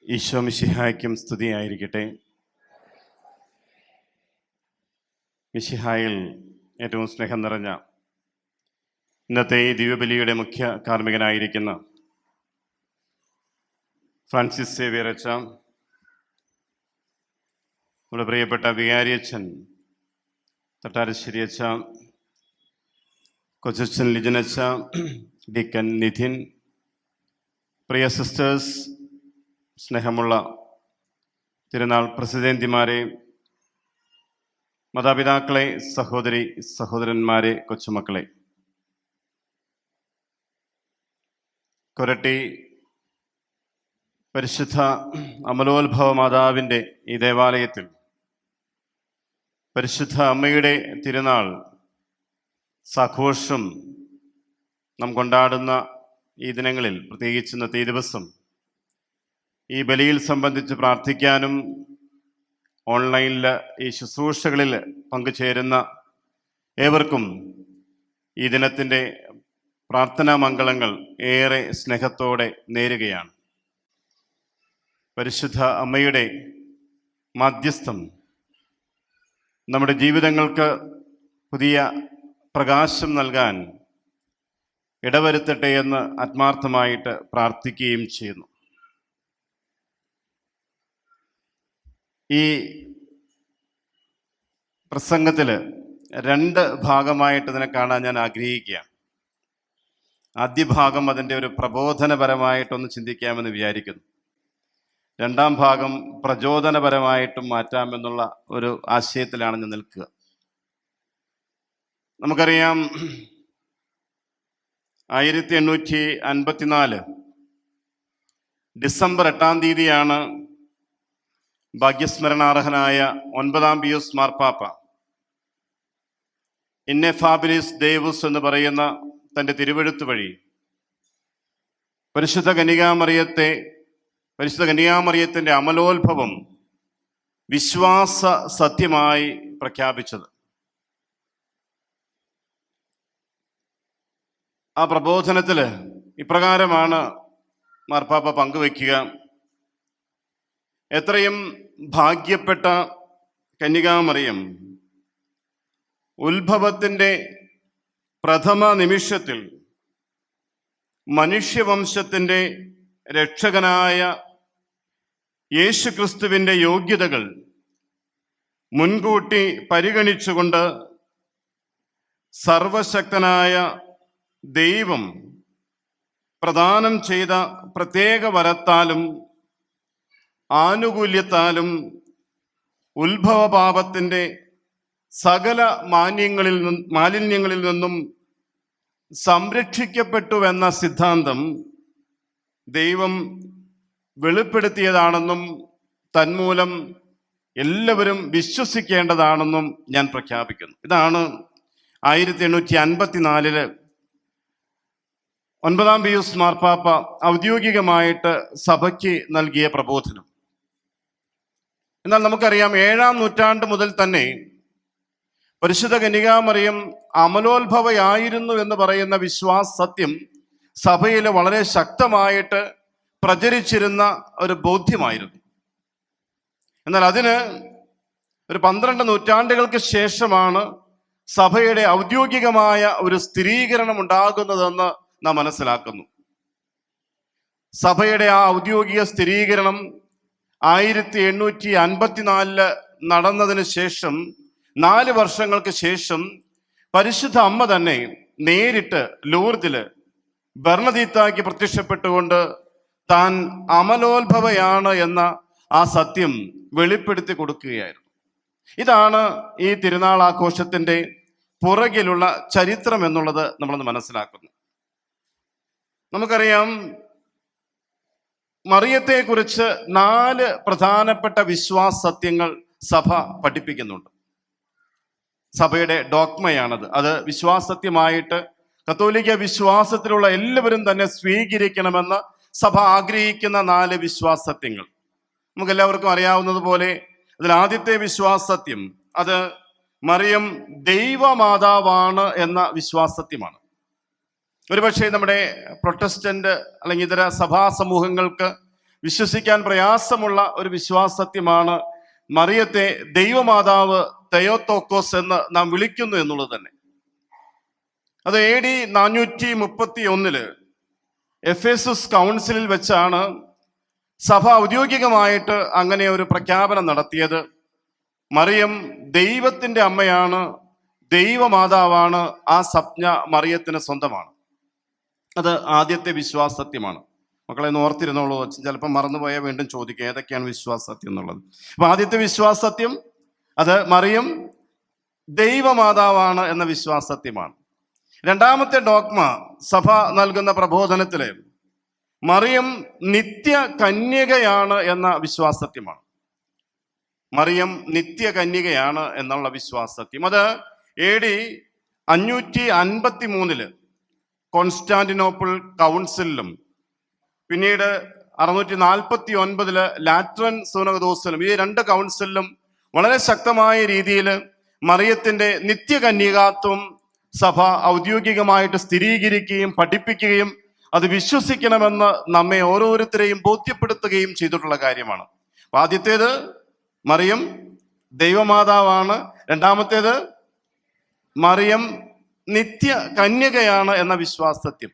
ഈശോ മിശിഹായ്ക്കും സ്തുതിയായിരിക്കട്ടെ. മിശിഹായിൽ ഏറ്റവും സ്നേഹം നിറഞ്ഞ ഇന്നത്തെ ഈ ദിവ്യബലിയുടെ മുഖ്യ കാർമ്മികനായിരിക്കുന്ന ഫ്രാൻസിസ് സേവ്യർ അച്ഛ, നമ്മുടെ പ്രിയപ്പെട്ട വികാരിയച്ഛൻ തട്ടാരശ്ശേരി അച്ഛ, കൊച്ചച്ഛൻ ലിജനച്ഛ, ഡിക്കൻ നിധിൻ, പ്രിയ സിസ്റ്റേഴ്സ്, സ്നേഹമുള്ള തിരുനാൾ പ്രസിദ്ധന്തിമാരെ, മാതാപിതാക്കളെ, സഹോദരി സഹോദരന്മാരെ, കൊച്ചുമക്കളെ, കൊരട്ടി പരിശുദ്ധ അമലോത്ഭവ മാതാവിൻ്റെ ഈ ദേവാലയത്തിൽ പരിശുദ്ധ അമ്മയുടെ തിരുനാൾ സാഘോഷം നാം കൊണ്ടാടുന്ന ഈ ദിനങ്ങളിൽ, പ്രത്യേകിച്ച് ഇന്നത്തെ ഈ ദിവസം ഈ ബലിയിൽ സംബന്ധിച്ച് പ്രാർത്ഥിക്കാനും ഓൺലൈനിൽ ഈ ശുശ്രൂഷകളിൽ പങ്കുചേരുന്ന ഏവർക്കും ഈ ദിനത്തിൻ്റെ പ്രാർത്ഥനാ മംഗളങ്ങൾ ഏറെ സ്നേഹത്തോടെ നേരുകയാണ്. പരിശുദ്ധ അമ്മയുടെ മാധ്യസ്ഥം നമ്മുടെ ജീവിതങ്ങൾക്ക് പുതിയ പ്രകാശം നൽകാൻ ഇടവരുത്തട്ടെ എന്ന് ആത്മാർത്ഥമായിട്ട് പ്രാർത്ഥിക്കുകയും ചെയ്യുന്നു. ഈ പ്രസംഗത്തിൽ രണ്ട് ഭാഗമായിട്ട് ഇതിനെ കാണാൻ ഞാൻ ആഗ്രഹിക്കുകയാണ്. ആദ്യ ഭാഗം അതിൻ്റെ ഒരു പ്രബോധനപരമായിട്ടൊന്ന് ചിന്തിക്കാമെന്ന് വിചാരിക്കുന്നു. രണ്ടാം ഭാഗം പ്രചോദനപരമായിട്ടും മാറ്റാമെന്നുള്ള ഒരു ആശയത്തിലാണ് ഞാൻ നിൽക്കുക. നമുക്കറിയാം, 1854 ഡിസംബർ 8-ാം തീയതിയാണ് ഭാഗ്യസ്മരണാർഹനായ 9-ാം പിയൂസ് മാർപ്പാപ്പ ഇന്നെഫാബിലിസ് ദേവുസ് എന്ന് പറയുന്ന തൻ്റെ തിരുവെഴുത്ത് വഴി പരിശുദ്ധ കന്യകാമറിയത്തിൻ്റെ അമലോത്ഭവം വിശ്വാസ സത്യമായി പ്രഖ്യാപിച്ചത്. ആ പ്രബോധനത്തിൽ ഇപ്രകാരമാണ് മാർപ്പാപ്പ പങ്കുവയ്ക്കുക: എത്രയും ഭാഗ്യപ്പെട്ട കന്യകാമറിയം ഉത്ഭവത്തിൻ്റെ പ്രഥമ നിമിഷത്തിൽ മനുഷ്യവംശത്തിൻ്റെ രക്ഷകനായ യേശുക്രിസ്തുവിൻ്റെ യോഗ്യതകൾ മുൻകൂട്ടി പരിഗണിച്ചുകൊണ്ട് സർവശക്തനായ ദൈവം പ്രദാനം ചെയ്ത പ്രത്യേക വരത്താലും ആനുകൂല്യത്താലും ഉത്ഭവപാപത്തിൻ്റെ സകല മാലിന്യങ്ങളിൽ നിന്നും സംരക്ഷിക്കപ്പെട്ടുവെന്ന സിദ്ധാന്തം ദൈവം വെളിപ്പെടുത്തിയതാണെന്നും തന്മൂലം എല്ലാവരും വിശ്വസിക്കേണ്ടതാണെന്നും ഞാൻ പ്രഖ്യാപിക്കുന്നു. ഇതാണ് 1854 9-ാം പിയൂസ് മാർപ്പാപ്പ ഔദ്യോഗികമായിട്ട് സഭയ്ക്ക് നൽകിയ പ്രബോധനം. എന്നാൽ നമുക്കറിയാം, 7-ാം നൂറ്റാണ്ട് മുതൽ തന്നെ പരിശുദ്ധ കന്യകാമറിയം അമലോത്ഭവയായിരുന്നു എന്ന് പറയുന്ന വിശ്വാസ സത്യം സഭയിൽ വളരെ ശക്തമായിട്ട് പ്രചരിച്ചിരുന്ന ഒരു ബോധ്യമായിരുന്നു. എന്നാൽ അതിന് ഒരു 12 നൂറ്റാണ്ടുകൾക്ക് ശേഷമാണ് സഭയുടെ ഔദ്യോഗികമായ ഒരു സ്ഥിരീകരണം ഉണ്ടാകുന്നതെന്ന് നാം മനസ്സിലാക്കുന്നു. സഭയുടെ ആ ഔദ്യോഗിക സ്ഥിരീകരണം 1854 നടന്നതിന് ശേഷം 4 വർഷങ്ങൾക്ക് ശേഷം പരിശുദ്ധ അമ്മ തന്നെ നേരിട്ട് ലൂർദിൽ ബർണദീത്തായ്ക്ക് പ്രത്യക്ഷപ്പെട്ടുകൊണ്ട് താൻ അമലോത്ഭവയാണ് എന്ന ആ സത്യം വെളിപ്പെടുത്തി കൊടുക്കുകയായിരുന്നു. ഇതാണ് ഈ തിരുനാൾ ആഘോഷത്തിൻ്റെ പുറകിലുള്ള ചരിത്രം എന്നുള്ളത് നമ്മളൊന്ന് മനസ്സിലാക്കുന്നു. നമുക്കറിയാം, മറിയത്തെക്കുറിച്ച് 4 പ്രധാനപ്പെട്ട വിശ്വാസ സത്യങ്ങൾ സഭ പഠിപ്പിക്കുന്നുണ്ട്. സഭയുടെ ഡോക്മയാണത്. അത് വിശ്വാസസത്യമായിട്ട് കത്തോലിക്ക വിശ്വാസത്തിലുള്ള എല്ലാവരും തന്നെ സ്വീകരിക്കണമെന്ന് സഭ ആഗ്രഹിക്കുന്ന 4 വിശ്വാസസത്യങ്ങൾ നമുക്കെല്ലാവർക്കും അറിയാവുന്നതുപോലെ അതിൽ ആദ്യത്തെ വിശ്വാസസത്യം അത് മറിയം ദൈവമാതാവാണ് എന്ന വിശ്വാസസത്യമാണ്. ഒരുപക്ഷെ നമ്മുടെ പ്രൊട്ടസ്റ്റന്റ് അല്ലെങ്കിൽ ഇതര സഭാ സമൂഹങ്ങൾക്ക് വിശ്വസിക്കാൻ പ്രയാസമുള്ള ഒരു വിശ്വാസത്യമാണ് മറിയത്തെ ദൈവമാതാവ് തെയോത്തോക്കോസ് എന്ന് നാം വിളിക്കുന്നു എന്നുള്ളത് തന്നെ. അത് AD 431 എഫേസസ് കൗൺസിലിൽ വെച്ചാണ് സഭ ഔദ്യോഗികമായിട്ട് അങ്ങനെ ഒരു പ്രഖ്യാപനം നടത്തിയത്. മറിയം ദൈവത്തിൻ്റെ അമ്മയാണ്, ദൈവമാതാവാണ്. ആ സംജ്ഞ മറിയത്തിന് സ്വന്തമാണ്. അത് ആദ്യത്തെ വിശ്വാസസത്യമാണ്. മക്കളെ ഒന്ന് ഓർത്തിരുന്നോളൂ, ചിലപ്പോൾ മറന്നുപോയാൽ വീണ്ടും ചോദിക്കുക ഏതൊക്കെയാണ് വിശ്വാസസത്യം എന്നുള്ളത്. അപ്പൊ ആദ്യത്തെ വിശ്വാസസത്യം അത് മറിയം ദൈവമാതാവാണ് എന്ന വിശ്വാസസത്യമാണ്. രണ്ടാമത്തെ ഡോഗ്മ സഭ നൽകുന്ന പ്രബോധനത്തില് മറിയം നിത്യ കന്യകയാണ് എന്ന വിശ്വാസസത്യമാണ്. മറിയം നിത്യ കന്യകയാണ് എന്നുള്ള വിശ്വാസസത്യം അത് AD 553 കോൺസ്റ്റാന്റിനോപ്പിൾ കൗൺസിലും പിന്നീട് 649 ലാറ്ററൻ സുനഹദോസിലും ഈ രണ്ട് കൗൺസിലും വളരെ ശക്തമായ രീതിയിൽ മറിയത്തിന്റെ നിത്യകന്യകാത്വം സഭ ഔദ്യോഗികമായിട്ട് സ്ഥിരീകരിക്കുകയും പഠിപ്പിക്കുകയും അത് വിശ്വസിക്കണമെന്ന് നമ്മെ ഓരോരുത്തരെയും ബോധ്യപ്പെടുത്തുകയും ചെയ്തിട്ടുള്ള കാര്യമാണ്. ആദ്യത്തേത് മറിയം ദൈവമാതാവാണ്, രണ്ടാമത്തേത് മറിയം നിത്യ കന്യകയാണ് എന്ന വിശ്വാസസത്യം.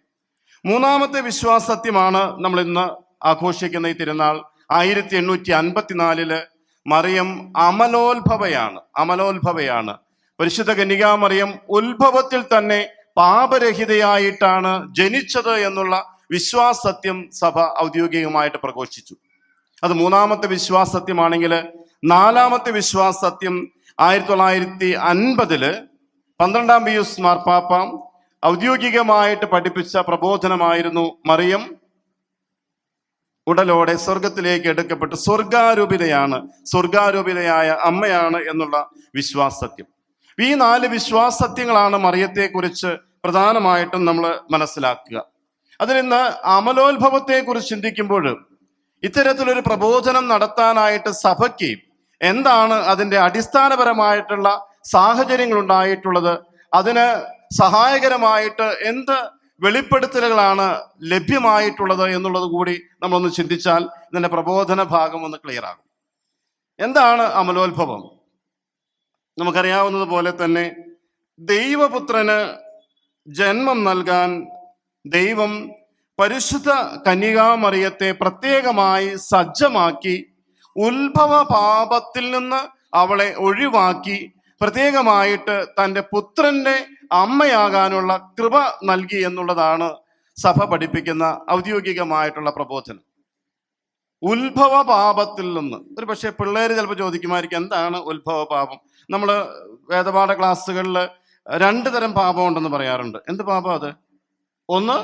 മൂന്നാമത്തെ വിശ്വാസസത്യമാണ് നമ്മൾ ഇന്ന് ആഘോഷിക്കുന്ന ഈ തിരുനാൾ. 1854 മറിയം അമലോത്ഭവയാണ്. പരിശുദ്ധ കന്യകാമറിയം ഉത്ഭവത്തിൽ തന്നെ പാപരഹിതയായിട്ടാണ് ജനിച്ചത് എന്നുള്ള വിശ്വാസസത്യം സഭ ഔദ്യോഗികമായിട്ട് പ്രഘോഷിച്ചു. അത് മൂന്നാമത്തെ വിശ്വാസസത്യമാണെങ്കിൽ നാലാമത്തെ വിശ്വാസസത്യം 1950 12-ാം പിയൂസ് മാർപ്പാപ്പ ഔദ്യോഗികമായിട്ട് പഠിപ്പിച്ച പ്രബോധനമായിരുന്നു മറിയം ഉടലോടെ സ്വർഗത്തിലേക്ക് എടുക്കപ്പെട്ട് സ്വർഗാരൂപിതയായ അമ്മയാണ് എന്നുള്ള വിശ്വാസസത്യം. ഈ 4 വിശ്വാസസത്യങ്ങളാണ് മറിയത്തെക്കുറിച്ച് പ്രധാനമായിട്ടും നമ്മൾ മനസ്സിലാക്കുക. അതിൽ നിന്ന് അമലോത്ഭവത്തെക്കുറിച്ച് ചിന്തിക്കുമ്പോൾ ഇത്തരത്തിലൊരു പ്രബോധനം നടത്താനായിട്ട് സഭയ്ക്ക് എന്താണ് അതിൻ്റെ അടിസ്ഥാനപരമായിട്ടുള്ള സാഹചര്യങ്ങൾ ഉണ്ടായിട്ടുള്ളത്, അതിന് സഹായകരമായിട്ട് എന്ത് വെളിപ്പെടുത്തലുകളാണ് ലഭ്യമായിട്ടുള്ളത് എന്നുള്ളത് കൂടി നമ്മളൊന്ന് ചിന്തിച്ചാൽ ഇതിൻ്റെ പ്രബോധന ഭാഗം ഒന്ന് ക്ലിയർ ആകും. എന്താണ് അമലോത്ഭവം? നമുക്കറിയാവുന്നതുപോലെ തന്നെ ദൈവപുത്രന് ജന്മം നൽകാൻ ദൈവം പരിശുദ്ധ കന്യകാമറിയത്തെ പ്രത്യേകമായി സജ്ജമാക്കി, ഉത്ഭവ പാപത്തിൽ നിന്ന് അവളെ ഒഴിവാക്കി പ്രത്യേകമായിട്ട് തൻ്റെ പുത്രന്റെ അമ്മയാകാനുള്ള കൃപ നൽകി എന്നുള്ളതാണ് സഭ പഠിപ്പിക്കുന്ന ഔദ്യോഗികമായിട്ടുള്ള പ്രബോധനം. ഉത്ഭവ പാപത്തിൽ നിന്ന് ഒരു പക്ഷേ പിള്ളേർ ചിലപ്പോൾ ചോദിക്കുമായിരിക്കും എന്താണ് ഉത്ഭവ പാപം. നമ്മൾ വേദപാഠ ക്ലാസ്സുകളിൽ 2 തരം പാപം ഉണ്ടെന്ന് പറയാറുണ്ട്. എന്ത് പാപം അത്? ഒന്ന്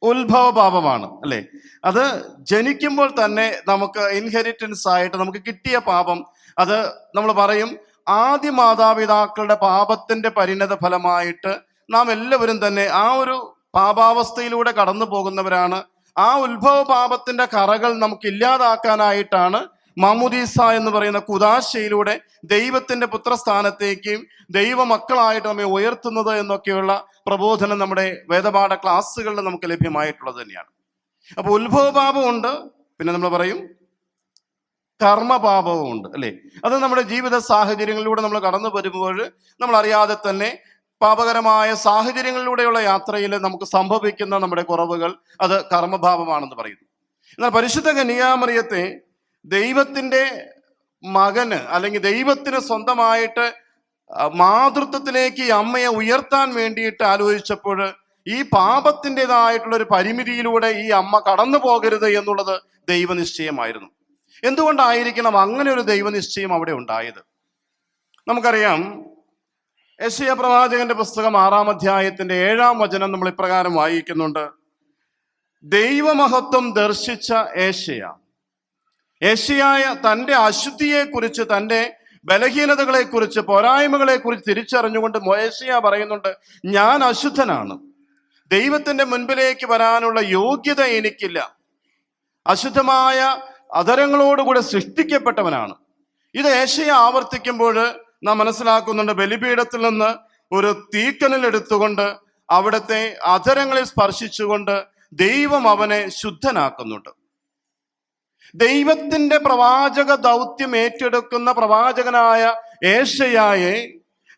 ഉത്ഭവ പാപമാണ് അല്ലേ. അത് ജനിക്കുമ്പോൾ തന്നെ നമുക്ക് ഇൻഹെറിറ്റൻസ് ആയിട്ട് നമുക്ക് കിട്ടിയ പാപം. അത് നമ്മൾ പറയും ആദ്യ മാതാപിതാക്കളുടെ പാപത്തിന്റെ പരിണത ഫലമായിട്ട് നാം എല്ലാവരും തന്നെ ആ ഒരു പാപാവസ്ഥയിലൂടെ കടന്നു പോകുന്നവരാണ്. ആ ഉത്ഭവ പാപത്തിന്റെ കറകൾ നമുക്ക് ഇല്ലാതാക്കാനായിട്ടാണ് മാമുദീസ എന്ന് പറയുന്ന കുദാശയിലൂടെ ദൈവത്തിന്റെ പുത്രസ്ഥാനത്തേക്കും ദൈവമക്കളായിട്ട് നമ്മെ ഉയർത്തുന്നത് എന്നൊക്കെയുള്ള പ്രബോധനം നമ്മുടെ വേദപാഠ ക്ലാസ്സുകളിൽ നമുക്ക് ലഭ്യമായിട്ടുള്ളത് തന്നെയാണ്. അപ്പോൾ ഉത്ഭവപാപമുണ്ട്, പിന്നെ നമ്മൾ പറയും കർമ്മപാപവും ഉണ്ട് അല്ലേ. അത് നമ്മുടെ ജീവിത സാഹചര്യങ്ങളിലൂടെ നമ്മൾ കടന്നു വരുമ്പോൾ നമ്മൾ അറിയാതെ തന്നെ പാപകരമായ സാഹചര്യങ്ങളിലൂടെയുള്ള യാത്രയിൽ നമുക്ക് സംഭവിക്കുന്ന നമ്മുടെ കുറവുകൾ അത് കർമ്മഭാവമാണെന്ന് പറയുന്നു. എന്നാൽ പരിശുദ്ധ കന്യകാമറിയത്തെ ദൈവത്തിൻ്റെ മകന് അല്ലെങ്കിൽ ദൈവത്തിന് സ്വന്തമായിട്ട് മാതൃത്വത്തിലേക്ക് ഈ അമ്മയെ ഉയർത്താൻ വേണ്ടിയിട്ട് ആലോചിച്ചപ്പോൾ ഈ പാപത്തിൻ്റെതായിട്ടുള്ളൊരു പരിമിതിയിലൂടെ ഈ അമ്മ കടന്നു പോകരുത് എന്നുള്ളത് ദൈവനിശ്ചയമായിരുന്നു. എന്തുകൊണ്ടായിരിക്കണം അങ്ങനെ ഒരു ദൈവനിശ്ചയം അവിടെ ഉണ്ടായത്? നമുക്കറിയാം, യെശയ്യാ പ്രവാചകന്റെ പുസ്തകം 6-ാം അധ്യായത്തിന്റെ 7-ാം വചനം നമ്മൾ ഇപ്രകാരം വായിക്കുന്നുണ്ട്. ദൈവമഹത്വം ദർശിച്ച യേശയ്യായ തൻ്റെ അശുദ്ധിയെക്കുറിച്ച്, തൻ്റെ ബലഹീനതകളെക്കുറിച്ച്, പോരായ്മകളെക്കുറിച്ച് തിരിച്ചറിഞ്ഞുകൊണ്ട് യേശയ്യാ പറയുന്നുണ്ട്, ഞാൻ അശുദ്ധനാണ്, ദൈവത്തിന്റെ മുൻപിലേക്ക് വരാനുള്ള യോഗ്യത എനിക്കില്ല, അശുദ്ധമായ അധരങ്ങളോടുകൂടെ സൃഷ്ടിക്കപ്പെട്ടവനാണ്. ഇത് യേശയ്യാ ആവർത്തിക്കുമ്പോൾ നാം മനസ്സിലാക്കുന്നുണ്ട്, ബലിപീഠത്തിൽ നിന്ന് ഒരു തീക്കനൽ എടുത്തുകൊണ്ട് അവിടുത്തെ അധരങ്ങളിൽ സ്പർശിച്ചുകൊണ്ട് ദൈവം അവനെ ശുദ്ധനാക്കുന്നുണ്ട്. ദൈവത്തിന്റെ പ്രവാചക ദൗത്യം ഏറ്റെടുക്കുന്ന പ്രവാചകനായ ഏശയ്യായെ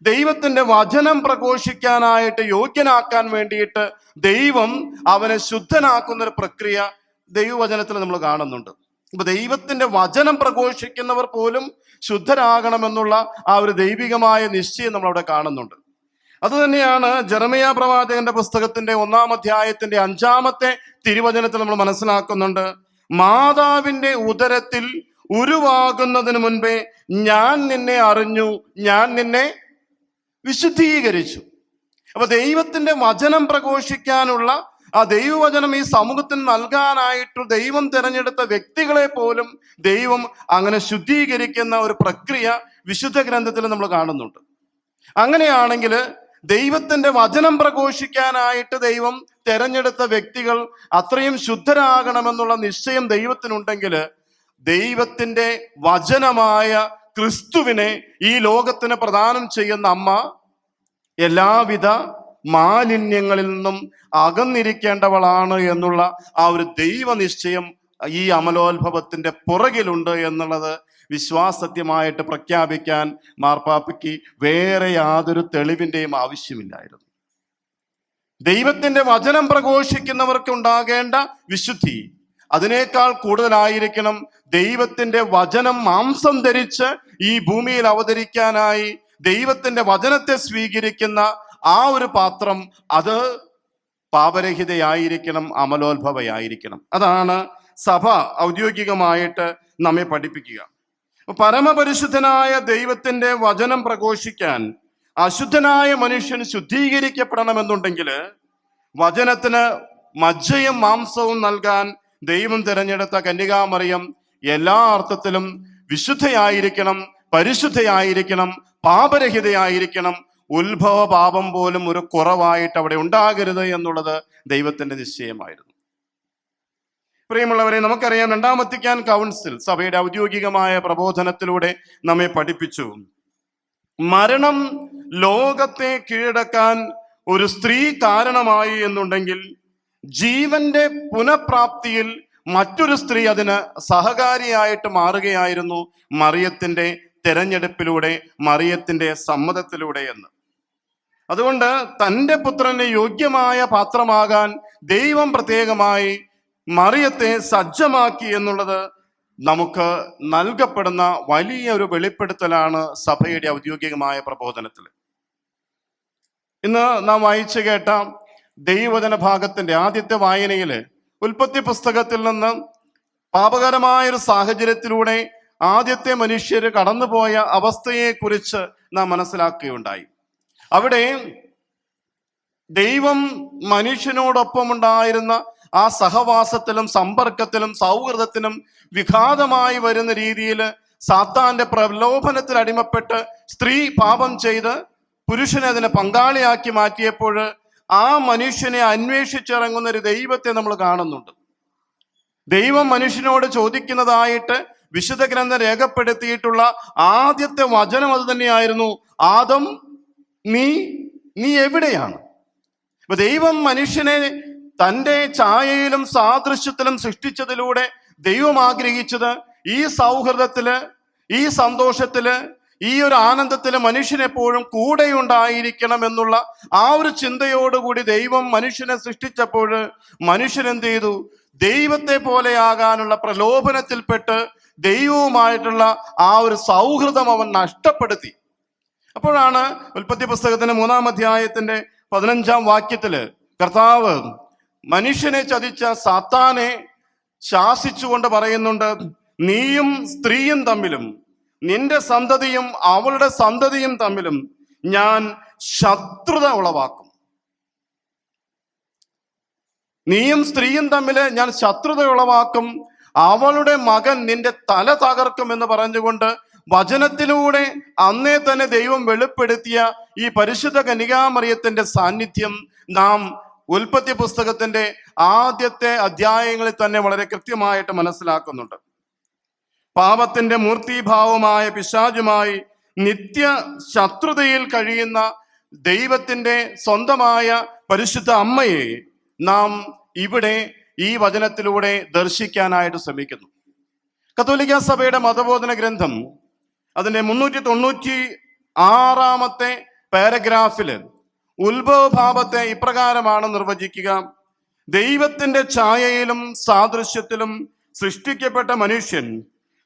ദൈവത്തിന്റെ വചനം പ്രഘോഷിക്കാനായിട്ട് യോഗ്യനാക്കാൻ വേണ്ടിയിട്ട് ദൈവം അവനെ ശുദ്ധനാക്കുന്ന ഒരു പ്രക്രിയ ദൈവവചനത്തിൽ നമ്മൾ കാണുന്നുണ്ട്. അപ്പൊ ദൈവത്തിന്റെ വചനം പ്രഘോഷിക്കുന്നവർ പോലും ശുദ്ധരാകണമെന്നുള്ള ആ ഒരു ദൈവികമായ നിശ്ചയം നമ്മൾ അവിടെ കാണുന്നുണ്ട്. അതുതന്നെയാണ് ജെറമ്യാ പ്രവാചകന്റെ പുസ്തകത്തിന്റെ 1-ാം അധ്യായത്തിന്റെ 5-ാമത്തെ തിരുവചനത്തിൽ നമ്മൾ മനസ്സിലാക്കുന്നുണ്ട്. മാതാവിന്റെ ഉദരത്തിൽ ഉരുവാകുന്നതിന് മുൻപേ ഞാൻ നിന്നെ അറിഞ്ഞു, ഞാൻ നിന്നെ വിശുദ്ധീകരിച്ചു. അപ്പൊ ദൈവത്തിന്റെ വചനം പ്രഘോഷിക്കാനുള്ള ആ ദൈവവചനം ഈ സമൂഹത്തിന് നൽകാനായിട്ട് ദൈവം തിരഞ്ഞെടുത്ത വ്യക്തികളെ പോലും ദൈവം അങ്ങനെ ശുദ്ധീകരിക്കുന്ന ഒരു പ്രക്രിയ വിശുദ്ധ ഗ്രന്ഥത്തിൽ നമ്മൾ കാണുന്നുണ്ട്. അങ്ങനെയാണെങ്കിൽ ദൈവത്തിന്റെ വചനം പ്രഘോഷിക്കാനായിട്ട് ദൈവം തെരഞ്ഞെടുത്ത വ്യക്തികൾ അത്രയും ശുദ്ധരാകണമെന്നുള്ള നിശ്ചയം ദൈവത്തിനുണ്ടെങ്കിൽ ദൈവത്തിന്റെ വചനമായ ക്രിസ്തുവിനെ ഈ ലോകത്തിന് പ്രദാനം ചെയ്യുന്ന അമ്മ എല്ലാവിധ മാലിന്യങ്ങളിൽ നിന്നും അകന്നിരിക്കേണ്ടവളാണ് എന്നുള്ള ആ ഒരു ദൈവനിശ്ചയം ഈ അമലോത്ഭവത്തിന്റെ പുറകിലുണ്ട് എന്നുള്ളത് വിശ്വാസത്യമായിട്ട് പ്രഖ്യാപിക്കാൻ മാർപ്പാപ്പയ്ക്ക് വേറെ യാതൊരു തെളിവിന്റെയും ആവശ്യമില്ലായിരുന്നു. ദൈവത്തിന്റെ വചനം പ്രഘോഷിക്കുന്നവർക്ക് ഉണ്ടാകേണ്ട വിശുദ്ധി അതിനേക്കാൾ കൂടുതലായിരിക്കണം ദൈവത്തിന്റെ വചനം മാംസം ധരിച്ച് ഈ ഭൂമിയിൽ അവതരിക്കാനായി ദൈവത്തിന്റെ വചനത്തെ സ്വീകരിക്കുന്ന ആ ഒരു പാത്രം അത് പാപരഹിതയായിരിക്കണം, അമലോത്ഭവയായിരിക്കണം. അതാണ് സഭ ഔദ്യോഗികമായിട്ട് നമ്മെ പഠിപ്പിക്കുക. പരമപരിശുദ്ധനായ ദൈവത്തിന്റെ വചനം പ്രഘോഷിക്കാൻ അശുദ്ധനായ മനുഷ്യൻ ശുദ്ധീകരിക്കപ്പെടണമെന്നുണ്ടെങ്കിൽ വചനത്തിന് മജ്ജയും മാംസവും നൽകാൻ ദൈവം തിരഞ്ഞെടുത്ത കന്യകാമറിയം എല്ലാ അർത്ഥത്തിലും വിശുദ്ധയായിരിക്കണം, പരിശുദ്ധയായിരിക്കണം, പാപരഹിതയായിരിക്കണം. ഉത്ഭവ പാപം പോലും ഒരു കുറവായിട്ട് അവിടെ ഉണ്ടാകരുത് എന്നുള്ളത് ദൈവത്തിന്റെ നിശ്ചയമായിരുന്നു. പ്രിയമുള്ളവരെ, നമുക്കറിയാം 2-ാം വത്തിക്കാൻ കൗൺസിൽ സഭയുടെ ഔദ്യോഗികമായ പ്രബോധനത്തിലൂടെ നമ്മെ പഠിപ്പിച്ചു, മരണം ലോകത്തെ കീഴടക്കാൻ ഒരു സ്ത്രീ കാരണമായി എന്നുണ്ടെങ്കിൽ ജീവന്റെ പുനഃപ്രാപ്തിയിൽ മറ്റൊരു സ്ത്രീ അതിന് സഹകാരിയായിട്ട് മാറുകയായിരുന്നു മറിയത്തിന്റെ തെരഞ്ഞെടുപ്പിലൂടെ, മറിയത്തിന്റെ സമ്മതത്തിലൂടെ എന്ന്. അതുകൊണ്ട് തൻ്റെ പുത്രന് യോഗ്യമായ പാത്രമാകാൻ ദൈവം പ്രത്യേകമായി മറിയത്തെ സജ്ജമാക്കി എന്നുള്ളത് നമുക്ക് നൽകപ്പെടുന്ന വലിയ ഒരു വെളിപ്പെടുത്തലാണ് സഭയുടെ ഔദ്യോഗികമായ പ്രബോധനത്തിൽ. ഇന്ന് നാം വായിച്ചു കേട്ട ദൈവവചന ഭാഗത്തിന്റെ ആദ്യത്തെ വായനയിൽ ഉൽപ്പത്തി പുസ്തകത്തിൽ നിന്ന് പാപകരമായൊരു സാഹചര്യത്തിലൂടെ ആദ്യത്തെ മനുഷ്യർ കടന്നുപോയ അവസ്ഥയെക്കുറിച്ച് നാം മനസ്സിലാക്കുകയുണ്ടായി. അവിടെ ദൈവം മനുഷ്യനോടൊപ്പം ഉണ്ടായിരുന്ന ആ സഹവാസത്തിലും സമ്പർക്കത്തിലും സൗഹൃദത്തിനും വിഘാതമായി വരുന്ന രീതിയിൽ സാത്താന്റെ പ്രലോഭനത്തിൽ അടിമപ്പെട്ട് സ്ത്രീ പാപം ചെയ്ത് പുരുഷനെ അതിനെ പങ്കാളിയാക്കി മാറ്റിയപ്പോൾ ആ മനുഷ്യനെ അന്വേഷിച്ചിറങ്ങുന്ന ഒരു ദൈവത്തെ നമ്മൾ കാണുന്നുണ്ട്. ദൈവം മനുഷ്യനോട് ചോദിക്കുന്നതായിട്ട് വിശുദ്ധ ഗ്രന്ഥം രേഖപ്പെടുത്തിയിട്ടുള്ള ആദ്യത്തെ വചനം അത് തന്നെയായിരുന്നു, ആദം നീ എവിടെയാണ്? അപ്പൊ ദൈവം മനുഷ്യനെ തൻ്റെ ഛായയിലും സാദൃശ്യത്തിലും സൃഷ്ടിച്ചതിലൂടെ ദൈവം ആഗ്രഹിച്ചത് ഈ സൗഹൃദത്തില്, ഈ സന്തോഷത്തില്, ഈ ഒരു ആനന്ദത്തില് മനുഷ്യനെപ്പോഴും കൂടെയുണ്ടായിരിക്കണം എന്നുള്ള ആ ഒരു ചിന്തയോടുകൂടി ദൈവം മനുഷ്യനെ സൃഷ്ടിച്ചപ്പോൾ മനുഷ്യൻ എന്ത് ചെയ്തു? ദൈവത്തെ പോലെയാകാനുള്ള പ്രലോഭനത്തിൽപ്പെട്ട് ദൈവവുമായിട്ടുള്ള ആ ഒരു സൗഹൃദം അവൻ നഷ്ടപ്പെടുത്തി. അപ്പോഴാണ് ഉൽപ്പത്തി പുസ്തകത്തിന്റെ 3-ാം അധ്യായത്തിന്റെ 15-ാം വാക്യത്തില് കർത്താവ് മനുഷ്യനെ ചതിച്ച സാത്താനെ ശാസിച്ചുകൊണ്ട് പറയുന്നുണ്ട്, നീയും സ്ത്രീയും തമ്മിലും നിന്റെ സന്തതിയും അവളുടെ സന്തതിയും തമ്മിലും ഞാൻ ശത്രുത ഉളവാക്കും. നീയും സ്ത്രീയും തമ്മിൽ ഞാൻ ശത്രുത ഉളവാക്കും, അവളുടെ മകൻ നിന്റെ തല തകർക്കും എന്ന് പറഞ്ഞുകൊണ്ട് വചനത്തിലൂടെ അന്നേ തന്നെ ദൈവം വെളിപ്പെടുത്തിയ ഈ പരിശുദ്ധ കന്യകാമറിയത്തിന്റെ സാന്നിധ്യം നാം ഉൽപ്പത്തി പുസ്തകത്തിന്റെ ആദ്യത്തെ അധ്യായങ്ങളിൽ തന്നെ വളരെ കൃത്യമായിട്ട് മനസ്സിലാക്കുന്നുണ്ട്. പാപത്തിന്റെ മൂർത്തിഭാവമായ പിശാചുമായി നിത്യ ശത്രുതയിൽ കഴിയുന്ന ദൈവത്തിന്റെ സ്വന്തമായ പരിശുദ്ധ അമ്മയെ നാം ഇവിടെ ഈ വചനത്തിലൂടെ ദർശിക്കാനായിട്ട് ശ്രമിക്കുന്നു. കത്തോലിക്ക സഭയുടെ മതബോധന ഗ്രന്ഥം അതിന്റെ 396 പാരഗ്രാഫില് ഉത്ഭവഭാവത്തെ ഇപ്രകാരമാണ് നിർവചിക്കുക: ദൈവത്തിന്റെ ഛായയിലും സാദൃശ്യത്തിലും സൃഷ്ടിക്കപ്പെട്ട മനുഷ്യൻ